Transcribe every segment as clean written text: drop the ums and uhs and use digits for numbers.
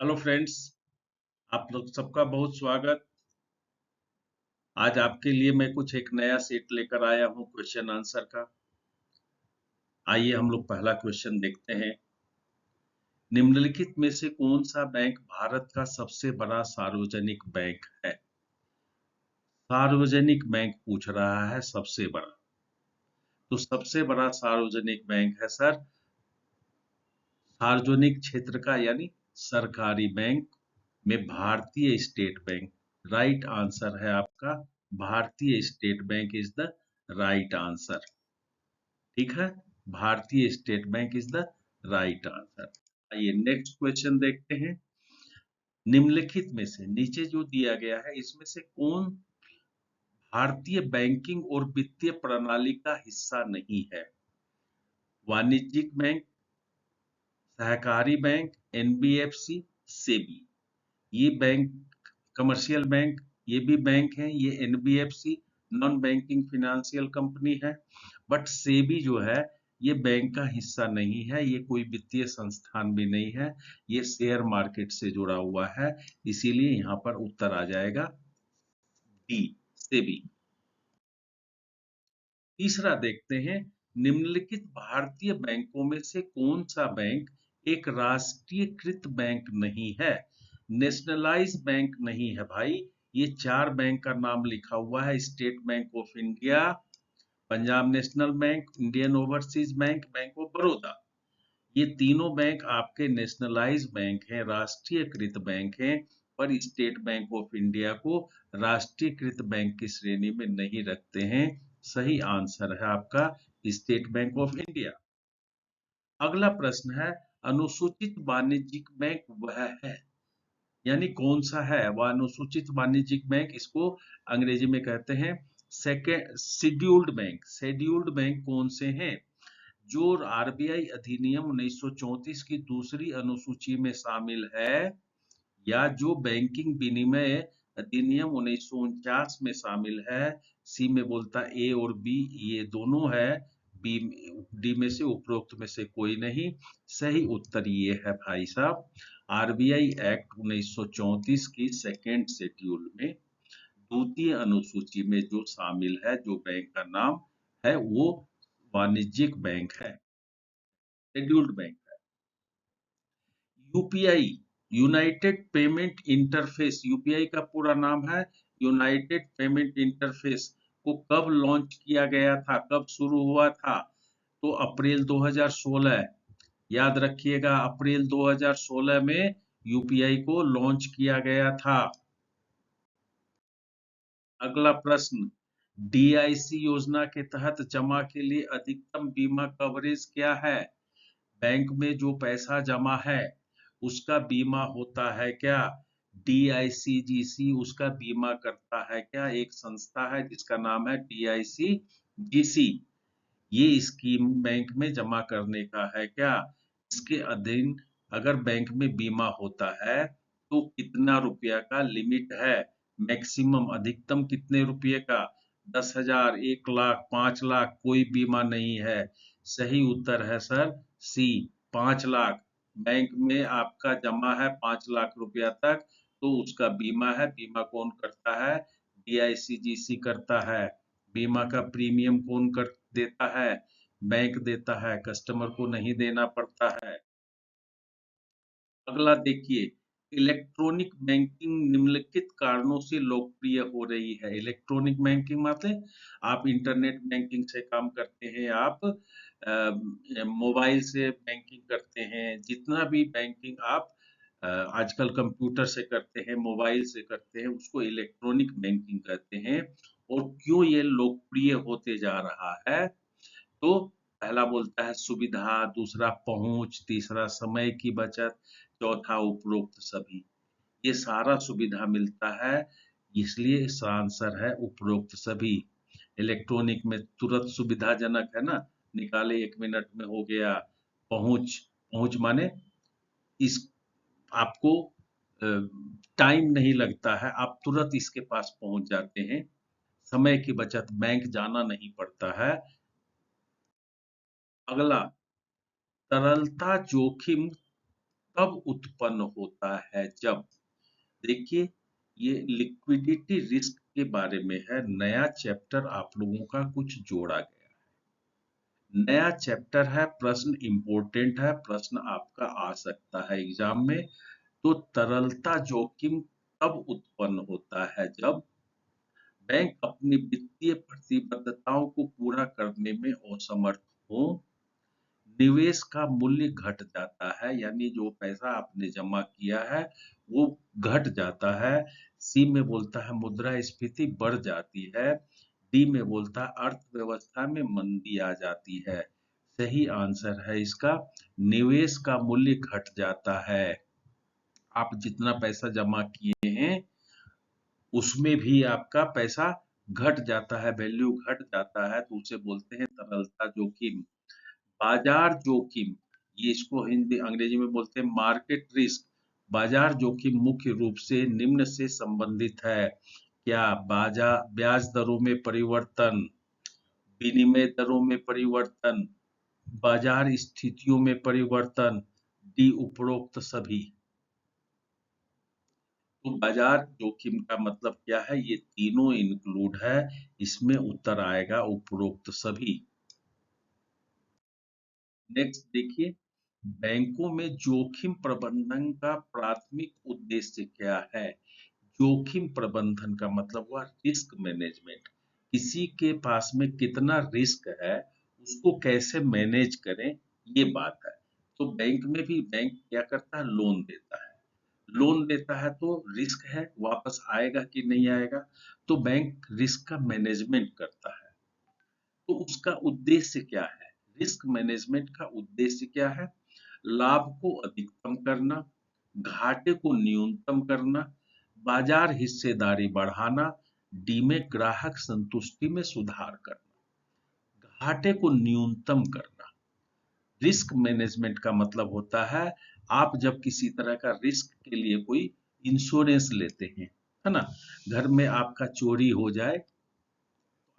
Hello friends, आप लोग सबका बहुत स्वागत। आज आपके लिए मैं कुछ एक नया सेट लेकर आया हूं क्वेश्चन आंसर का। आइए हम लोग पहला क्वेश्चन देखते हैं। निम्नलिखित में से कौन सा बैंक भारत का सबसे बड़ा सार्वजनिक बैंक है? सार्वजनिक बैंक पूछ रहा है, सबसे बड़ा। तो सबसे बड़ा सार्वजनिक बैंक है सर, सार्वजनिक क्षेत्र का यानी सरकारी बैंक में भारतीय स्टेट बैंक। राइट आंसर है आपका, भारतीय state bank is the right answer. ठीक है, भारतीय state bank is the right answer. आइए नेक्स्ट क्वेश्चन देखते हैं। निम्नलिखित में से नीचे जो दिया गया है इसमें से कौन भारतीय बैंकिंग और वित्तीय प्रणाली का हिस्सा नहीं है? वाणिज्यिक बैंक, सहकारी बैंक, एनबीएफसी, सेबी। ये बैंक कमर्शियल बैंक, ये भी बैंक है, ये NBFC non banking financial company है। बट सेबी जो है ये बैंक का हिस्सा नहीं है, ये कोई वित्तीय संस्थान भी नहीं है, ये शेयर मार्केट से जुड़ा हुआ है। इसीलिए यहाँ पर उत्तर आ जाएगा डी, सेबी। तीसरा देखते हैं। निम्नलिखित भारतीय बैंकों में से कौन सा बैंक एक राष्ट्रीयकृत बैंक नहीं है? नेशनलाइज बैंक नहीं है भाई। ये चार बैंक का नाम लिखा हुआ है, state bank of India, Punjab national bank, Indian overseas bank, bank of Baroda. ये तीनों बैंक आपके नेशनलाइज बैंक हैं, राष्ट्रीयकृत बैंक हैं। पर स्टेट बैंक ऑफ इंडिया को राष्ट्रीयकृत बैंक की श्रेणी में नहीं रखते हैं। सही आंसर है आपका स्टेट बैंक ऑफ इंडिया। अगला प्रश्न है, अनुसूचित वाणिज्यिक बैंक वह है, यानी कौन सा है वह अनुसूचित वाणिज्यिक बैंक? इसको अंग्रेजी में कहते हैं second scheduled bank. Scheduled bank कौन से हैं? जो आरबीआई अधिनियम 1934 की दूसरी अनुसूची में शामिल है, या जो बैंकिंग विनिमय अधिनियम 1949 में शामिल है। सी में बोलता ए और बी, ये दोनों है। बी, डी में से उपरोक्त में से कोई नहीं। सही उत्तर ये है भाई साहब, आरबीआई एक्ट 1934 की सेकेंड शेड्यूल में द्वितीय अनुसूची में जो शामिल है, जो बैंक का नाम है वो वाणिज्यिक बैंक है, शेड्यूल्ड बैंक है। UPI, United payment interface, UPI का पूरा नाम है यूनाइटेड पेमेंट इंटरफेस, को कब लॉन्च किया गया था, कब शुरू हुआ था? तो अप्रैल 2016। याद रखिएगा, अप्रैल 2016 में यूपीआई को लॉन्च किया गया था। अगला प्रश्न, डीआईसी योजना के तहत जमा के लिए अधिकतम बीमा कवरेज क्या है? बैंक में जो पैसा जमा है उसका बीमा होता है क्या? डीआईसीजीसी उसका बीमा करता है क्या? एक संस्था है जिसका नाम है डीआईसीजीसी। ये स्कीम बैंक में जमा करने का है क्या? इसके अधीन अगर बैंक में बीमा होता है तो कितना रुपया का लिमिट है? मैक्सिमम अधिकतम कितने रुपये का? 10,000, 1 लाख, 5 लाख? कोई बीमा नहीं है। सही उत्तर है सर सी, 5 लाख। बैंक में आपका जमा है 5 लाख रुपया तक तो उसका बीमा है। बीमा कौन करता है? डीआईसीजीसी करता है। बीमा का प्रीमियम कौन कर देता है? बैंक देता है, कस्टमर को नहीं देना पड़ता है। अगला देखिए, इलेक्ट्रॉनिक बैंकिंग निम्नलिखित कारणों से लोकप्रिय हो रही है। इलेक्ट्रॉनिक बैंकिंग मतलब आप इंटरनेट बैंकिंग से काम करते हैं, आप मोबाइल से बैंकिंग करते हैं, जितना भी बैंकिंग आप आजकल कंप्यूटर से करते हैं, मोबाइल से करते हैं, उसको इलेक्ट्रॉनिक बैंकिंग कहते हैं। और क्यों ये लोकप्रिय होते जा रहा है? तो पहला बोलता है सुविधा, दूसरा पहुंच, तीसरा समय की बचत, चौथा उपरोक्त सभी। ये सारा सुविधा मिलता है, इसलिए इसका आंसर है उपरोक्त सभी। इलेक्ट्रॉनिक में तुरंत सुविधाजनक है ना, निकाले 1 मिनट में हो गया। पहुंच, पहुंच माने इस आपको टाइम नहीं लगता है, आप तुरंत इसके पास पहुंच जाते हैं। समय की बचत, बैंक जाना नहीं पड़ता है। अगला, तरलता जोखिम तब उत्पन्न होता है जब, देखिए, ये लिक्विडिटी रिस्क के बारे में है, नया चैप्टर आप लोगों का कुछ जोड़ा गया, नया चैप्टर है, प्रश्न इंपॉर्टेंट है, प्रश्न आपका आ सकता है एग्जाम में। तो तरलता जोखिम तब उत्पन्न होता है जब बैंक अपनी वित्तीय प्रतिबद्धताओं को पूरा करने में असमर्थ हो, निवेश का मूल्य घट जाता है, यानी जो पैसा आपने जमा किया है वो घट जाता है। सी में बोलता है मुद्रास्फीति बढ़ जाती है। डी में बोलता है अर्थव्यवस्था में मंदी आ जाती है। सही आंसर है इसका, निवेश का मूल्य घट जाता है। आप जितना पैसा जमा किए हैं उसमें भी आपका पैसा घट जाता है, वैल्यू घट जाता है, तो उसे बोलते हैं तरलता जोखिम। बाजार जोखिम, ये इसको हिंदी अंग्रेजी में बोलते हैं मार्केट रिस्क। बाजार जोखिम मुख्य रूप से निम्न से संबंधित है, क्या? बाजार ब्याज दरों में परिवर्तन, विनिमय दरों में परिवर्तन, बाजार स्थितियों में परिवर्तन, डी उपरोक्त सभी। तो बाजार जोखिम का मतलब क्या है? ये तीनों इंक्लूड है, इसमें उत्तर आएगा उपरोक्त सभी। नेक्स्ट देखिए, बैंकों में जोखिम प्रबंधन का प्राथमिक उद्देश्य क्या है? जोखिम प्रबंधन का मतलब हुआ रिस्क मैनेजमेंट। किसी के पास में कितना रिस्क है, उसको कैसे मैनेज करें, ये बात है। तो बैंक में भी बैंक क्या करता है? लोन देता है। लोन देता है तो रिस्क है, वापस आएगा कि नहीं आएगा, तो बैंक रिस्क का मैनेजमेंट करता है। तो उसका उद्देश्य क्या है? रिस्क मैनेजमेंट का उद्देश्य क्या है? लाभ को अधिकतम करना, घाटे को न्यूनतम करना, बाजार हिस्सेदारी बढ़ाना, डी में ग्राहक संतुष्टि में सुधार करना, घाटे को न्यूनतम करना। रिस्क मैनेजमेंट का मतलब होता है, आप जब किसी तरह का रिस्क के लिए कोई इंश्योरेंस लेते हैं, है ना, घर में आपका चोरी हो जाए,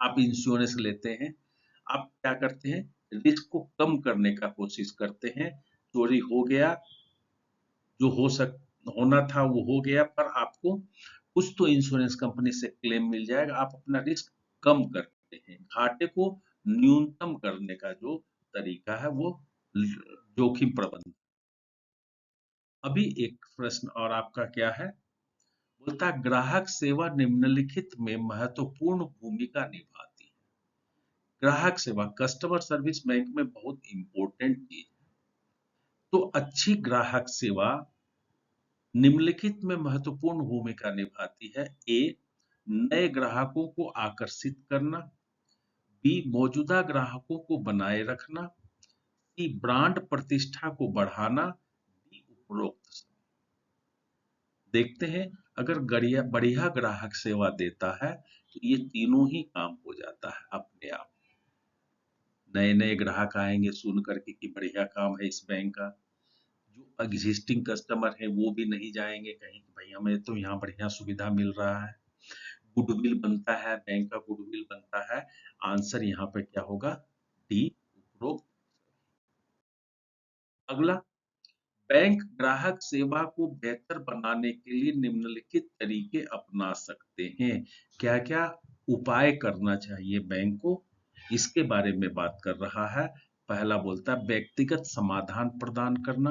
आप इंश्योरेंस लेते हैं, आप क्या करते हैं? रिस्क को कम करने का कोशिश करते हैं। चोरी हो गया, जो होना था वो हो गया, पर आपको कुछ तो इंश्योरेंस कंपनी से क्लेम मिल जाएगा, आप अपना रिस्क कम करते हैं। घाटे को न्यूनतम करने का जो तरीका है वो जोखिम प्रबंधन। अभी एक प्रश्न और आपका क्या है? बोलता है ग्राहक सेवा निम्नलिखित में महत्वपूर्ण भूमिका निभाती है। ग्राहक सेवा, कस्टमर सर्विस बैंक में बहुत इंपॉर्टेंट चीज है। तो अच्छी ग्राहक सेवा निम्नलिखित में महत्वपूर्ण भूमिका निभाती है। ए, नए ग्राहकों को आकर्षित करना, बी, मौजूदा ग्राहकों को बनाए रखना, सी, ब्रांड प्रतिष्ठा को बढ़ाना, डी उपरोक्त। देखते हैं, अगर बढ़िया बढ़िया ग्राहक सेवा देता है तो ये तीनों ही काम हो जाता है अपने आप। नए नए ग्राहक आएंगे सुन करके कि बढ़िया काम है इस बैंक का, जो एग्जिस्टिंग कस्टमर है वो भी नहीं जाएंगे कहीं कि भाई हमें तो यहाँ बढ़िया सुविधा मिल रहा है। गुडविल बनता है, बैंक का गुडविल बनता है। आंसर यहाँ पे क्या होगा? डी उपरोक्त। अगला, बैंक ग्राहक सेवा को बेहतर बनाने के लिए निम्नलिखित तरीके अपना सकते हैं। क्या क्या उपाय करना चाहिए बैंक को, इसके बारे में बात कर रहा है। पहला बोलता है व्यक्तिगत समाधान प्रदान करना,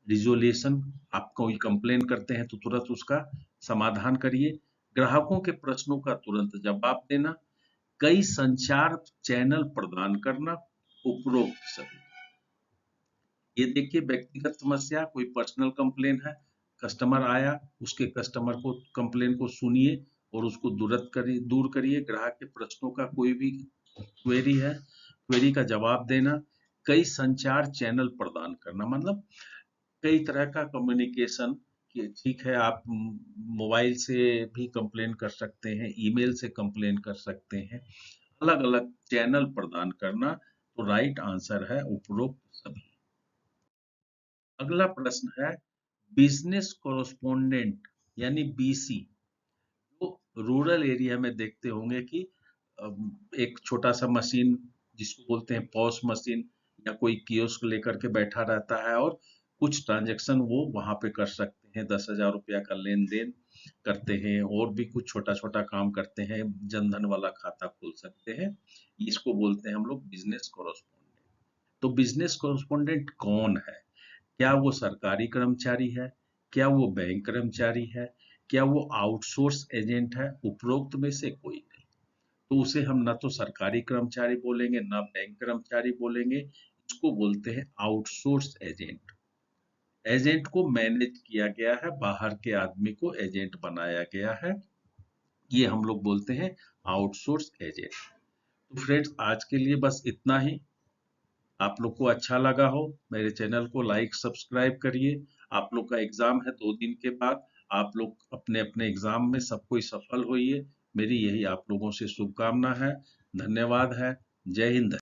रिजोल्यूशन, आप कोई कंप्लेन करते हैं तो तुरंत उसका समाधान करिए। ग्राहकों के प्रश्नों का तुरंत जवाब देना, कई संचार चैनल प्रदान करना, उपरोक्त सभी। ये देखिए, व्यक्तिगत समस्या, कोई पर्सनल कंप्लेन है, कस्टमर आया, उसके कस्टमर को कंप्लेन को सुनिए और उसको दूर करिए। ग्राहक के प्रश्नों का कोई भी क्वेरी है, क्वेरी का जवाब देना। कई संचार चैनल प्रदान करना मतलब कई तरह का कम्युनिकेशन, कि ठीक है आप मोबाइल से भी कंप्लेन कर सकते हैं, ईमेल से कंप्लेन कर सकते हैं, अलग अलग चैनल प्रदान करना। तो राइट आंसर है उपरोक्त सभी। अगला प्रश्न है, बिजनेस कॉरेस्पोंडेंट यानी बीसी, तो रूरल एरिया में देखते होंगे कि एक छोटा सा मशीन जिसको बोलते हैं पॉस मशीन, या कोई कियोस्क लेकर के बैठा रहता है और कुछ ट्रांजैक्शन वो वहां पे कर सकते हैं, 10,000 रुपया का लेन देन करते हैं, और भी कुछ छोटा छोटा काम करते हैं, जनधन वाला खाता खोल सकते हैं। इसको बोलते हैं हम लोग बिजनेस कॉरेस्पोंडेंट। तो बिजनेस कॉरेस्पोंडेंट कौन है? क्या वो सरकारी कर्मचारी है? क्या वो बैंक कर्मचारी है? क्या वो आउटसोर्स एजेंट है? उपरोक्त में से कोई नहीं। तो उसे हम ना तो सरकारी कर्मचारी बोलेंगे, ना बैंक कर्मचारी बोलेंगे। इसको बोलते हैं आउटसोर्स एजेंट। एजेंट को मैनेज किया गया है, बाहर के आदमी को एजेंट बनाया गया है। ये हम लोग बोलते हैं आउटसोर्स एजेंट। तो फ्रेंड्स, आज के लिए बस इतना ही। आप लोग को अच्छा लगा हो, मेरे चैनल को लाइक सब्सक्राइब करिए। आप लोग का एग्जाम है 2 दिन के बाद। आप लोग अपने अपने एग्जाम में सब कोई सफल होइए। मेरी यही आप लोगों से शुभकामना है। धन्यवाद है। जय हिंद।